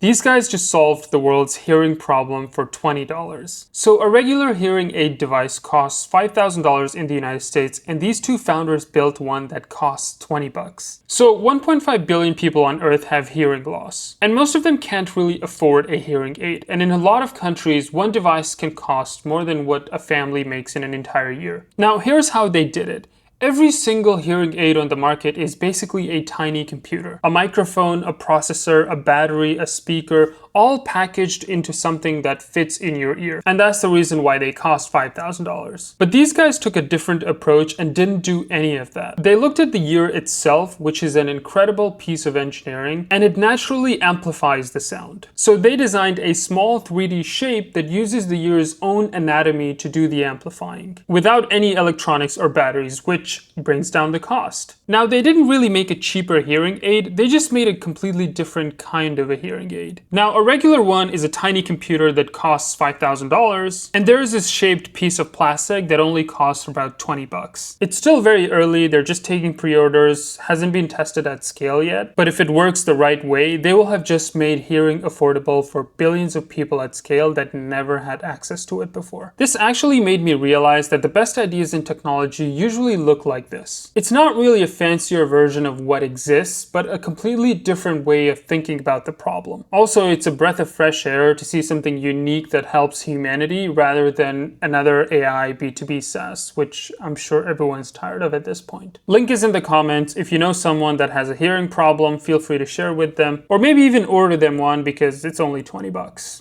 These guys just solved the world's hearing problem for $20. So a regular hearing aid device costs $5,000 in the United States, and these two founders built one that costs 20 bucks. So 1.5 billion people on Earth have hearing loss, and most of them can't really afford a hearing aid. And in a lot of countries, one device can cost more than what a family makes in an entire year. Now, here's how they did it. Every single hearing aid on the market is basically a tiny computer. A microphone, a processor, a battery, a speaker, all packaged into something that fits in your ear. And that's the reason why they cost $5,000. But these guys took a different approach and didn't do any of that. They looked at the ear itself, which is an incredible piece of engineering, and it naturally amplifies the sound. So they designed a small 3D shape that uses the ear's own anatomy to do the amplifying, without any electronics or batteries, which brings down the cost. Now, they didn't really make a cheaper hearing aid, they just made a completely different kind of a hearing aid. Now, a regular one is a tiny computer that costs $5,000, and there is this shaped piece of plastic that only costs about 20 bucks. It's still very early, they're just taking pre-orders, hasn't been tested at scale yet, but if it works the right way, they will have just made hearing affordable for billions of people at scale that never had access to it before. This actually made me realize that the best ideas in technology usually look like this. It's not really a fancier version of what exists, but a completely different way of thinking about the problem. Also, it's a breath of fresh air to see something unique that helps humanity rather than another AI B2B SaaS, which I'm sure everyone's tired of at this point. Link is in the comments. If you know someone that has a hearing problem, feel free to share with them, or maybe even order them one because it's only 20 bucks.